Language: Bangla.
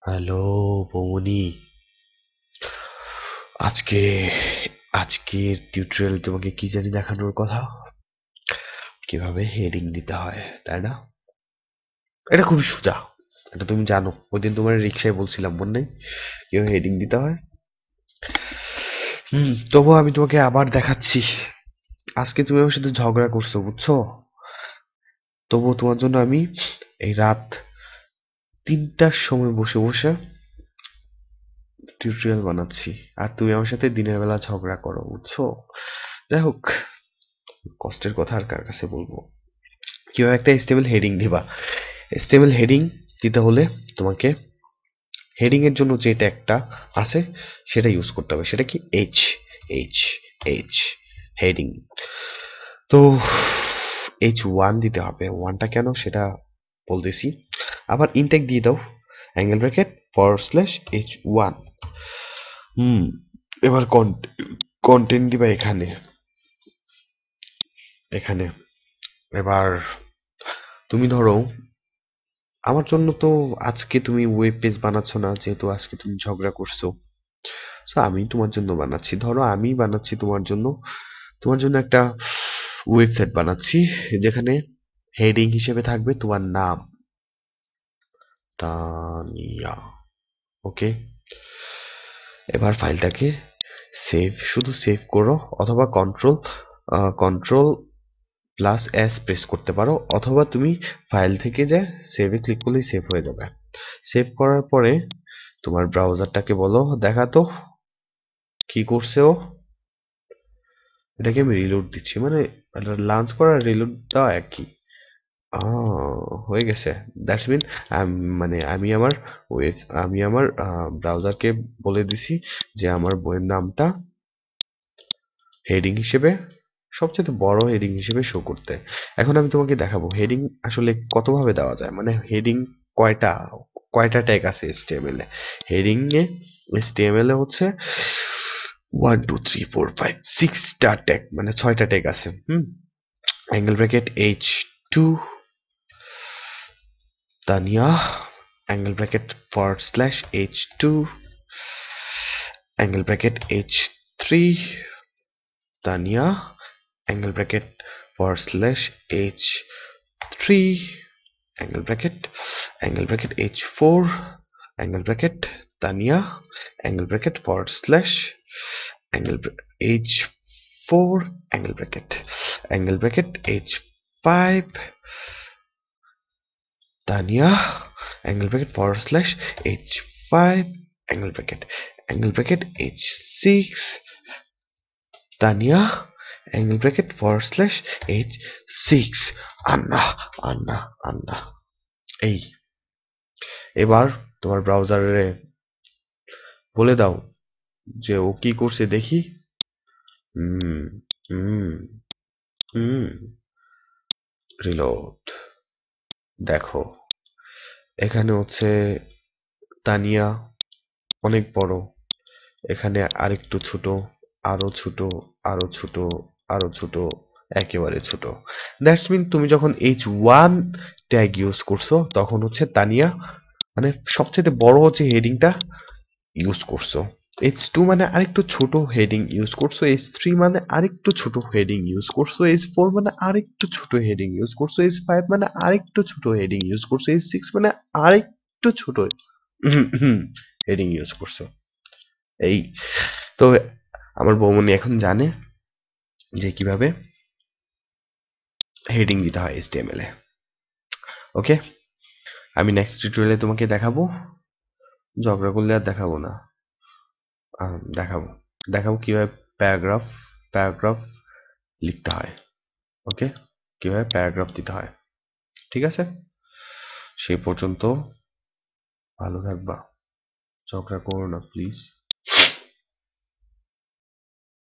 হ্যালো বৌমনি। আজকে আজকের টিউটোরিয়াল তোমাকে কি জানি দেখানোর কথা, কিভাবে হেডিং দিতে হয়, তাই না? এটা খুবই সোজা, এটা তুমি জানো। ওই দিন তোমার রিক্সায় বলছিলাম, মনে নেই কিভাবে হেডিং দিতে হয়? তবুও আমি তোমাকে আবার দেখাচ্ছি। আজকে তুমি আমার সাথে ঝগড়া করছো, বুঝছো? তবুও তোমার জন্য আমি এই রাত 3টার সময় বসে বসে টিউটোরিয়াল বানাচ্ছি, আর তুমি আমার সাথে দিনের বেলা ঝগড়া করো, বুঝছো? যাই হোক, কষ্টের কথা আর কার কাছে বলবো। কিভাবে একটা স্টেবল হেডিং দিবা? স্টেবল হেডিং দিতে হলে তোমাকে হেডিং এর জন্য যে ট্যাগটা আছে সেটা ইউজ করতে হবে। সেটা কি? H H H heading. তো H1 দিতে হবে। ওয়ানটা কেন সেটা বলতেছি। আবার ইনটেক দিয়ে দাও, অ্যাঙ্গেল ব্র্যাকেট /H1। এবার কন্টেন্ট দিবা এখানে এখানে এবার তুমি ধরো, আমার জন্য তো আজকে তুমি ওয়েব পেজ বানাচ্ছ না, যেহেতু আজকে তুমি ঝগড়া করছো, তো আমি তোমার জন্য বানাচ্ছি। ধরো আমি বানাচ্ছি তোমার জন্য একটা ওয়েবসাইট বানাচ্ছি, যেখানে হেডিং হিসেবে থাকবে তোমার নাম, তানিয়া। ওকে, এবার ফাইলটাকে শুধু সেভ করো, অথবা কন্ট্রোল+S প্রেস করতে পারো, অথবা তুমি ফাইল থেকে যে সেভে ক্লিক করলেই সেভ হয়ে যাবে। সেভ করার পরে তোমার ব্রাউজারটাকে বলো, দেখাতো কি করছে ও। এটাকে আমি রিলোড দিচ্ছি, মানে লঞ্চ করা রিলোড দেওয়া একই। হয়ে গেছে। দ্যাটস মিন মানে আমি আমার ব্রাউজারকে বলে দিছি যে আমার বইয়ের নামটা হেডিং হিসেবে, সবচেয়ে বড় হেডিং হিসেবে শো করতে। এখন আমি তোমাকে দেখাবো হেডিং আসলে কতভাবে দেওয়া যায়, মানে হেডিং কয়টা কয়টা ট্যাগ আছে HTML এ। হেডিং এ HTML এ হচ্ছে 1 2 3 4 5 6টা ট্যাগ, মানে 6টা ট্যাগ আছে। Angle bracket H2 Tania, angle bracket /H2, angle bracket H3 Tania, angle bracket /H3, angle bracket H4, angle bracket Tania, angle H4, angle bracket H5 Tania, angle bracket /H5, angle bracket H6 Tania, angle bracket /H6 আন্না আন্না আন্না। এই, এবার তোমার ব্রাউজারে বলে দাও যে ও কি করছে দেখি। হুম হুম হুম রিলোড। দেখো, এখানে হচ্ছে তানিয়া অনেক বড়, এখানে আরেকটু ছোট, আরো ছোট, আরো ছোট, আরো ছোট, একেবারে ছোট। দ্যাটস মিন তুমি যখন H1 ট্যাগ ইউজ করছো তখন হচ্ছে তানিয়া মানে সবচেয়ে বড় হচ্ছে হেডিংটা ইউজ করছো। H2 মানে আরেকটু ছোট হেডিং ইউজ করছো, H3 মানে আরেকটু ছোট হেডিং ইউজ করছো, H4 মানে আরেকটু ছোট হেডিং ইউজ করছো, H5 মানে আরেকটু ছোট হেডিং ইউজ করছো, H6 মানে আরেকটু ছোট হেডিং ইউজ করছো। এই তো আমার বৌমনি এখন জানে যে কিভাবে হেডিং দিতে হয় HTML এ। ওকে, আমি নেক্সট টিউটোরিয়ালে তোমাকে দেখাবো। ঝগড়া করলে আর দেখাবো না, দেখাবো দেখাবো কিভাবে প্যারাগ্রাফ প্যারাগ্রাফ লিখতে হয়। ওকে, কিভাবে প্যারাগ্রাফ দিতে হয়। ঠিক আছে, সেই পর্যন্ত ভালো থাকবা, ঝগড়া করো না প্লিজ।